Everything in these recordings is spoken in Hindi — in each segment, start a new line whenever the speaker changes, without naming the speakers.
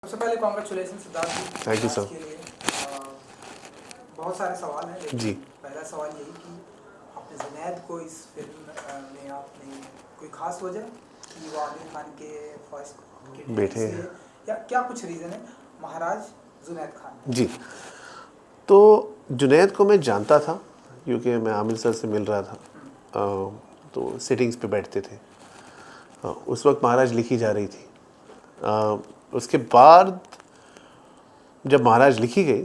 सबसे पहले congratulation Siddharth ji.
Thank you sir.
के लिए बहुत सारे सवाल हैं, लेकिन
जी
पहला सवाल यही कि आपने जुनैद को इस फिल्म में आपने कोई खास वजह कि वो आमिर खान के फर्स्ट के
बैठे
से या क्या कुछ रीज़न है महाराज जुनैद खान?
जी। तो जुनैद को मैं जानता था क्योंकि मैं आमिर सर से मिल रहा था। तो सिटिंग्स पे बैठते थे। उस वक्त महाराज लिखी जा रही थी। उसके बाद जब महाराज लिखी गई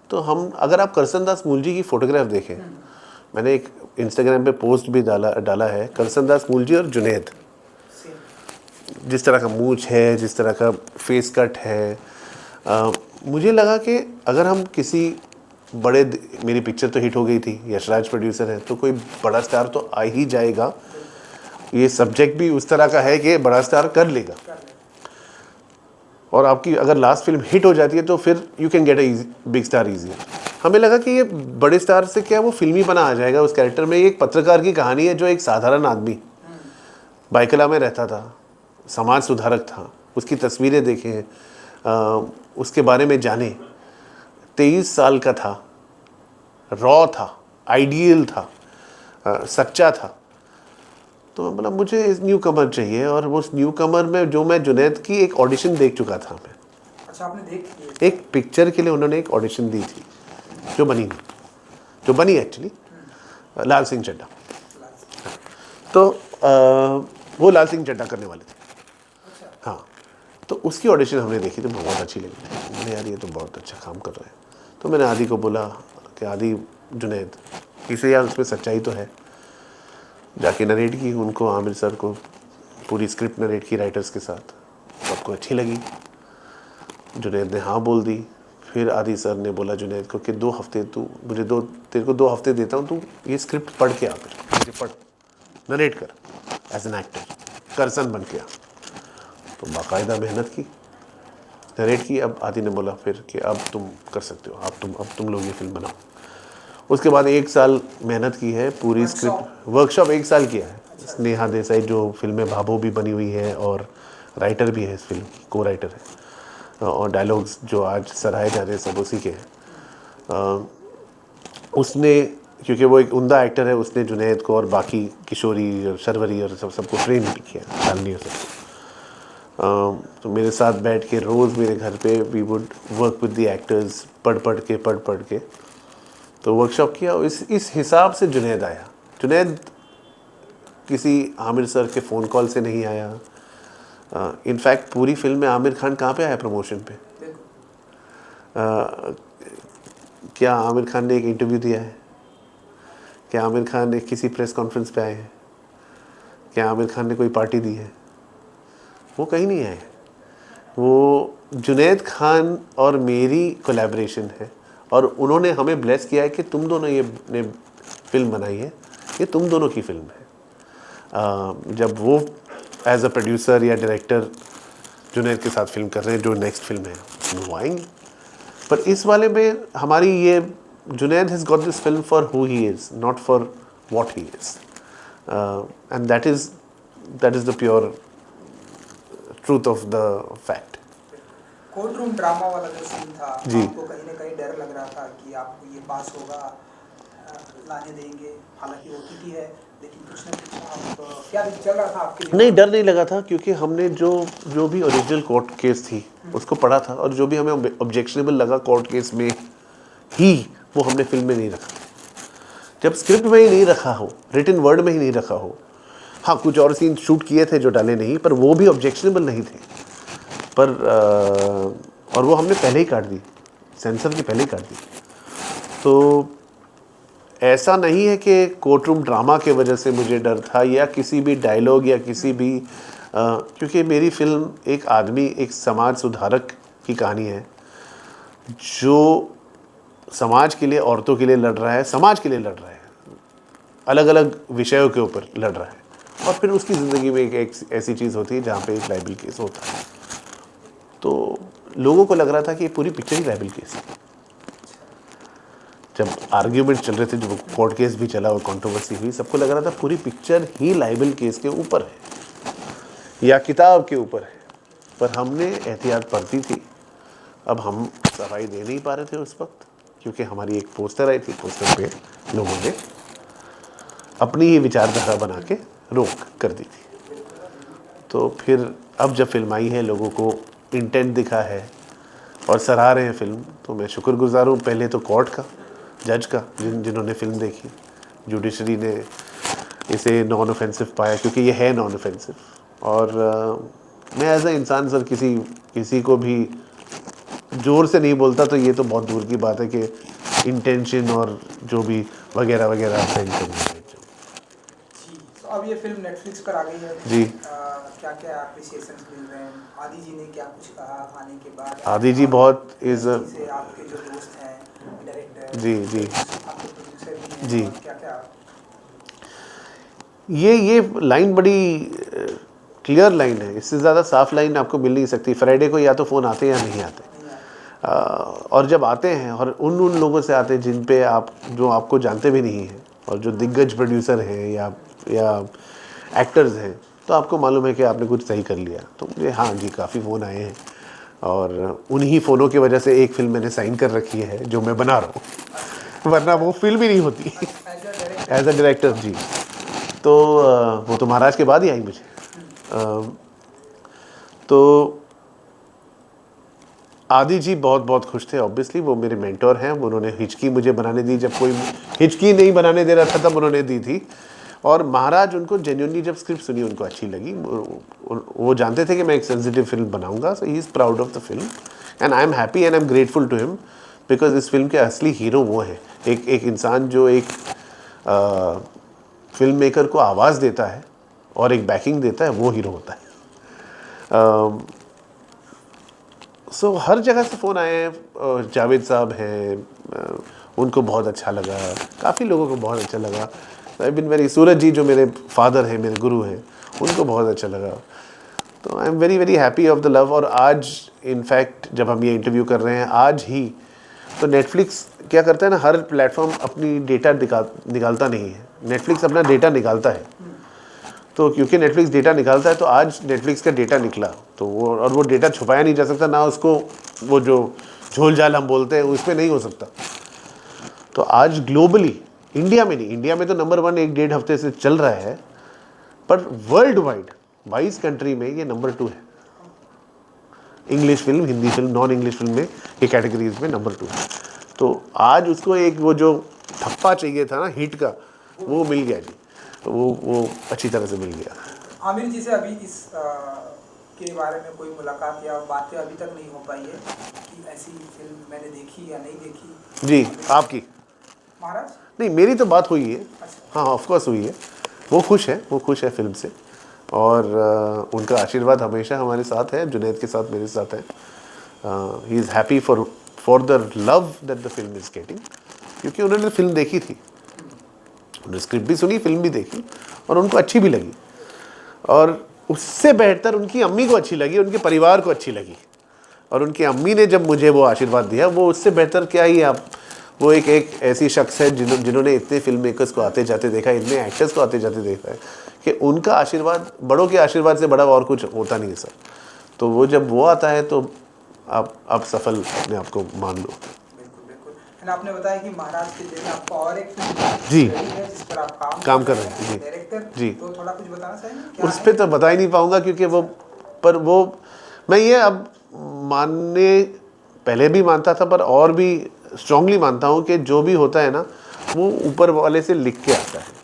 तो हम, अगर आप करसन दास मूलजी की फ़ोटोग्राफ देखें, मैंने एक इंस्टाग्राम पे पोस्ट भी डाला है, करसन दास मूलजी और जुनैद, जिस तरह का मूंछ है, जिस तरह का फेस कट है, मुझे लगा कि अगर हम किसी बड़े, मेरी पिक्चर तो हिट हो गई थी, यशराज प्रोड्यूसर है, तो कोई बड़ा स्टार तो आ ही जाएगा। ये सब्जेक्ट भी उस तरह का है कि बड़ा स्टार कर लेगा, और आपकी अगर लास्ट फिल्म हिट हो जाती है तो फिर you can get a big star easy. हमें लगा कि ये बड़े स्टार से क्या वो फिल्मी बना आ जाएगा उस कैरेक्टर में। ये एक पत्रकार की कहानी है जो एक साधारण आदमी बाइकला में रहता था, समाज सुधारक था, उसकी तस्वीरें देखें, उसके बारे में जाने। 23 साल का था, रॉ था, आइडियल था, सच्चा था। तो मतलब मुझे इस न्यू कमर चाहिए, और उस न्यू कमर में जो मैं जुनैद की एक ऑडिशन देख चुका था मैं।
अच्छा, आपने देख
एक पिक्चर के लिए उन्होंने एक ऑडिशन दी थी जो बनी नहीं, जो बनी एक्चुअली लाल सिंह चड्ढा। तो वो लाल सिंह चड्ढा करने वाले थे।
अच्छा।
हाँ, तो उसकी ऑडिशन हमने देखी तो बहुत अच्छी लगी। मैंने यार ये तो बहुत अच्छा काम कर रहे हैं। तो मैंने आदि को बोला कि आदि, जुनैद इसे यार उसमें सच्चाई तो है। जाके नरेट की उनको, आमिर सर को पूरी स्क्रिप्ट नरेट की राइटर्स के साथ, सबको अच्छी लगी। जुनैद ने हाँ बोल दी। फिर आदि सर ने बोला जुनैद को कि 2 हफ्ते तू मुझे तेरे को 2 हफ्ते देता हूँ, तू ये स्क्रिप्ट पढ़ के आकर मुझे पढ़, नरेट कर एज एन एक्टर, करसन बन के आ। तो बाकायदा मेहनत की, नरेट की। अब आदि ने बोला फिर कि अब तुम कर सकते हो, अब तुम लोग ये फिल्म बनाओ। उसके बाद 1 साल मेहनत की है, पूरी स्क्रिप्ट वर्कशॉप 1 साल किया है। स्नेहा देसाई जो फिल्म में भाभो भी बनी हुई है और राइटर भी है इस फिल्म की, को राइटर है, और डायलॉग्स जो आज सराहे जा रहे हैं सब उसी के हैं। उसने, क्योंकि वो एक उम्दा एक्टर है, उसने जुनैद को और बाकी किशोरी और शर्वरी और सबको ट्रेन भी किया, शालिनी और सबको। तो मेरे साथ बैठ के रोज़ मेरे घर पे we would work with the actors, पढ़ के तो वर्कशॉप किया। इस हिसाब से जुनैद आया। जुनैद किसी आमिर सर के फ़ोन कॉल से नहीं आया। इनफैक्ट पूरी फिल्म में आमिर खान कहाँ पे आया प्रमोशन पे? क्या आमिर खान ने एक इंटरव्यू दिया है? क्या आमिर खान ने किसी प्रेस कॉन्फ्रेंस पे आए हैं? क्या आमिर खान ने कोई पार्टी दी है? वो कहीं नहीं आए। वो जुनैद खान और मेरी कोलैबोरेशन है, और उन्होंने हमें ब्लेस किया है कि तुम दोनों ने फिल्म बनाई है, ये तुम दोनों की फिल्म है। जब वो एज अ प्रोड्यूसर या डायरेक्टर जुनैद के साथ फिल्म कर रहे हैं, जो नेक्स्ट फिल्म है उसमें वो आएंगे। पर इस वाले में हमारी ये, Junaid has got this film for who he is, not for what he is, and that is the pure truth of the fact.
Court room drama वाला जो सीन था,
जी।
आपको कहीं ना कहीं डर लग रहा था कि आपको ये पास होगा, लाने देंगे? हालांकि ओटीटी है, लेकिन कुछ ना कुछ आप क्या चल रहा था आपके लिए?
नहीं, डर नहीं लगा था, क्योंकि हमने जो भी ओरिजिनल कोर्ट केस थी उसको पढ़ा था, और जो भी हमें ऑब्जेक्शनेबल लगा कोर्ट केस में ही, वो हमने फिल्म में नहीं रखा। जब स्क्रिप्ट में ही नहीं रखा हो, रिटन वर्ड में ही नहीं रखा हो, हाँ कुछ और सीन शूट किए थे जो डाले नहीं, पर वो भी ऑब्जेक्शनेबल नहीं थे, पर और वो हमने पहले ही काट दी, सेंसर के पहले ही काट दी। तो ऐसा नहीं है कि कोर्ट रूम ड्रामा के वजह से मुझे डर था, या किसी भी डायलॉग, या किसी भी क्योंकि मेरी फिल्म एक आदमी, एक समाज सुधारक की कहानी है जो समाज के लिए, औरतों के लिए लड़ रहा है, समाज के लिए लड़ रहा है, अलग अलग विषयों के ऊपर लड़ रहा है, और फिर उसकी ज़िंदगी में एक ऐसी चीज़ होती है जहाँ पे एक लाइबल केस होता है। तो लोगों को लग रहा था कि पूरी पिक्चर ही लाइबल केस है। जब आर्ग्यूमेंट चल रहे थे, जो कोर्ट केस भी चला और कंट्रोवर्सी हुई, सबको लग रहा था पूरी पिक्चर ही लाइबल केस के ऊपर है या किताब के ऊपर है, पर हमने एहतियात बरती थी। अब हम सफाई दे नहीं पा रहे थे उस वक्त, क्योंकि हमारी एक पोस्टर आई थी, पोस्टर पे लोगों ने अपनी ही विचारधारा बना के रोक कर दी थी। तो फिर अब जब फिल्म आई है, लोगों को इंटेंट दिखा है और सराह रहे हैं फिल्म, तो मैं शुक्रगुजार हूँ पहले तो कोर्ट का, जज का, जिन्होंने फिल्म देखी। जुडिशरी ने इसे नॉन ऑफेंसिव पाया, क्योंकि ये है नॉन ऑफेंसिव। और मैं एज ए इंसान सर किसी को भी ज़ोर से नहीं बोलता, तो ये तो बहुत दूर की बात है कि इंटेंशन और जो भी वगैरह वगैरह है।
जी, तो अब ये फिल्म नेटफ्लिक्स पर आ गई है
जी।
क्या क्या अप्रिसिएशंस मिल रहे हैं? आदि जी ने क्या कुछ कहा आने के बाद?
आदि जी बहुत
से आपके जो दोस्त हैं डायरेक्टर,
जी जी
आपके प्रोड्यूसर भी हैं,
जी,
क्या क्या?
ये लाइन बड़ी क्लियर लाइन है, इससे ज़्यादा साफ लाइन आपको मिल नहीं सकती। फ्राइडे को या तो फ़ोन आते हैं या नहीं आते। और जब आते हैं, और उन लोगों से आते हैं जिन पे जो आपको जानते भी नहीं हैं, और जो दिग्गज प्रोड्यूसर हैं या एक्टर्स हैं, तो आपको मालूम है कि आपने कुछ सही कर लिया। तो मुझे हाँ जी काफ़ी फ़ोन आए हैं, और उन्हीं फ़ोनों की वजह से एक फ़िल्म मैंने साइन कर रखी है जो मैं बना रहा हूँ, वरना वो फिल्म ही नहीं होती एज अ डायरेक्टर जी। तो वो तो महाराज के बाद ही आई मुझे। तो आदि जी बहुत बहुत खुश थे, ऑब्वियसली वो मेरे मेंटोर हैं। उन्होंने हिचकी मुझे बनाने दी, जब कोई हिचकी नहीं बनाने दे रहा था तब उन्होंने दी थी। और महाराज उनको जेन्युइनली जब स्क्रिप्ट सुनी उनको अच्छी लगी। वो जानते थे कि मैं एक सेंसिटिव फिल्म बनाऊंगा, so he is proud of the film and I am happy and I am grateful to him, because इस फिल्म के असली हीरो वो हैं। एक इंसान जो एक फिल्म मेकर को आवाज़ देता है और एक बैकिंग देता है, वो हीरो होता है। सो हर जगह से फ़ोन आए हैं। जावेद साहब हैं, उनको बहुत अच्छा लगा, काफ़ी लोगों को बहुत अच्छा लगा। आई बिन वेरी, सूरज जी जो मेरे फादर हैं, मेरे गुरु हैं, उनको बहुत अच्छा लगा। तो I am very very happy of the love. और आज इनफैक्ट जब हम ये इंटरव्यू कर रहे हैं, आज ही तो नेटफ्लिक्स क्या करता है ना, हर प्लेटफॉर्म अपनी डेटा निकालता नहीं है, नेटफ्लिक्स अपना डेटा निकालता है। तो क्योंकि नेटफ्लिक्स डेटा निकालता है, तो आज नेटफ्लिक्स का डेटा निकला, तो वो डेटा छुपाया नहीं जा सकता ना, उसको वो जो झोल झाल हम बोलते हैं उस पर नहीं हो सकता। तो आज ग्लोबली, इंडिया में नहीं, इंडिया में तो नंबर 1 1-1.5 हफ्ते से चल रहा है, पर वर्ल्ड वाइड 22 कंट्री में ये नंबर 2 है। English film, Hindi film, non English film में ये कैटेगरीज में नंबर 2 है। तो आज उसको एक वो जो ठप्पा चाहिए था ना हिट का, वो मिल गया जी। तो वो अच्छी तरह से मिल गया।
आमिर जी से अभी इस के बारे में कोई मुलाकात या बातें अभी तक नहीं हो पाई है कि ऐसी फिल्म मैंने देखी या नहीं देखी?
जी, आपकी
महाराज?
नहीं, मेरी तो बात हुई है।
अच्छा।
हाँ, ऑफ कोर्स हुई है। वो खुश है फिल्म से, और उनका आशीर्वाद हमेशा हमारे साथ है, जुनैद के साथ, मेरे साथ है। He is happy for the love that the film is getting, क्योंकि उन्होंने फिल्म देखी थी, उन्होंने स्क्रिप्ट भी सुनी, फिल्म भी देखी, और उनको अच्छी भी लगी। और उससे बेहतर उनकी अम्मी को अच्छी लगी, उनके परिवार को अच्छी लगी। और उनकी अम्मी ने जब मुझे वो आशीर्वाद दिया, वो उससे बेहतर क्या ही आप, वो एक ऐसी शख्स है जिन्होंने इतने फिल्म मेकर्स को आते जाते देखा, इतने एक्टर्स को आते जाते देखा है, कि उनका आशीर्वाद, बड़ों के आशीर्वाद से बड़ा और कुछ होता नहीं है सर। तो वो जब वो आता है तो आप सफल अपने आप को मान लो।
आपने बताया कि महाराज के दिन आपको और एक फिल्म
जी
है जिस पर आप
काम कर रहे हैं जी,
डायरेक्टर
जी,
तो थोड़ा कुछ बताना चाहेंगे?
उस पर तो बता ही नहीं पाऊंगा, क्योंकि वो मैं ये अब मानने, पहले भी मानता था, पर और भी स्ट्रांगली मानता हूँ कि जो भी होता है ना, वो ऊपर वाले से लिख के आता है।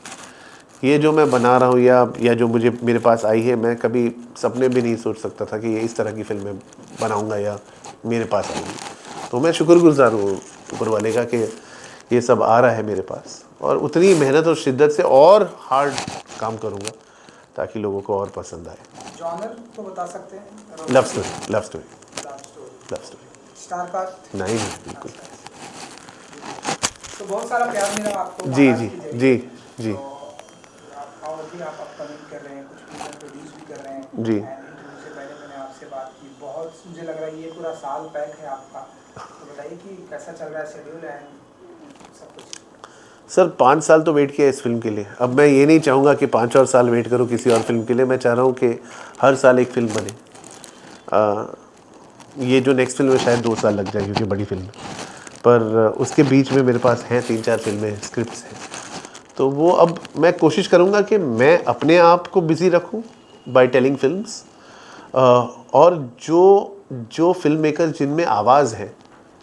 ये जो मैं बना रहा हूँ या जो मेरे पास आई है, मैं कभी सपने भी नहीं सोच सकता था कि ये इस तरह की फिल्में बनाऊँगा या मेरे पास आएगी। तो मैं शुक्रगुजार हूँ ऊपर वाले का कि ये सब आ रहा है मेरे पास, और उतनी मेहनत और शिद्दत से और हार्ड काम करूँगा ताकि लोगों को और पसंद आए।
जॉनर तो बता सकते हैं?
Love story.
Star cast?
नहीं, बिल्कुल।
तो बहुत सारा प्यार मिला आपको
जी जी जी जी।
और भी आप अपकमिंग कर रहे हैं, कुछ फिल्म प्रोड्यूस भी कर रहे हैं
जी।
इंटरव्यू से पहले मैंने आपसे बात की, बहुत मुझे लग रहा है ये पूरा साल पैक है आपका, तो बताइए कि कैसा चल रहा है शेड्यूल है सब कुछ?
सर 5 साल तो वेट किया इस फिल्म के लिए। अब मैं ये नहीं चाहूँगा कि 5 और साल वेट करूँ किसी और फिल्म के लिए। मैं चाह रहा हूँ कि हर साल एक फिल्म बने। ये जो नेक्स्ट फिल्म है शायद 2 साल लग जाए क्योंकि बड़ी फिल्म है, पर उसके बीच में मेरे पास हैं 3-4 फिल्में, स्क्रिप्ट्स हैं। तो वो अब मैं कोशिश करूँगा कि मैं अपने आप को बिज़ी रखूँ बाय टेलिंग फिल्म्स, और जो फिल्म मेकर जिनमें आवाज़ है,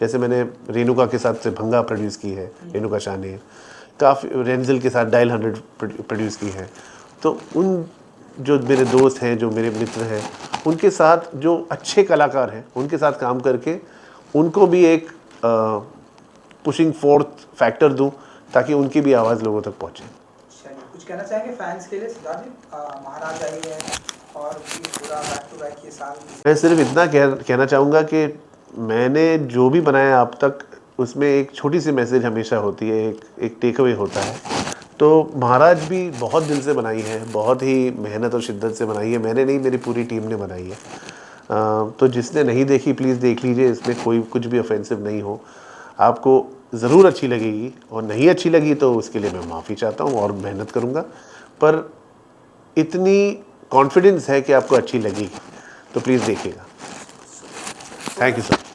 जैसे मैंने रेणुका के साथ से भंगा प्रोड्यूस की है, रेणुका शाह ने काफ़ी, रेंजल के साथ डायल 100 प्रोड्यूस की है। तो उन जो मेरे दोस्त हैं, जो मेरे मित्र हैं, उनके साथ जो अच्छे कलाकार हैं, उनके साथ काम करके उनको भी एक पुशिंग फोर्थ फैक्टर दूं ताकि उनकी भी आवाज़ लोगों तक पहुंचे।
चलिए, कुछ कहना चाहेंगे फैंस के लिए सिद्धार्थ जी? महाराज आई है और भी पूरा बैक टू बैक ये साल।
मैं सिर्फ इतना कहना चाहूँगा कि मैंने जो भी बनाया अब तक, उसमें एक छोटी सी मैसेज हमेशा होती है, एक टेक अवे होता है। तो महाराज भी बहुत दिल से बनाई है, बहुत ही मेहनत और शिद्दत से बनाई है, मैंने नहीं, मेरी पूरी टीम ने बनाई है। तो जिसने नहीं देखी प्लीज़ देख लीजिए, इसमें कोई कुछ भी ऑफेंसिव नहीं हो, आपको ज़रूर अच्छी लगेगी, और नहीं अच्छी लगी तो उसके लिए मैं माफ़ी चाहता हूँ और मेहनत करूँगा, पर इतनी कॉन्फिडेंस है कि आपको अच्छी लगेगी, तो प्लीज़ देखिएगा। Thank you sir.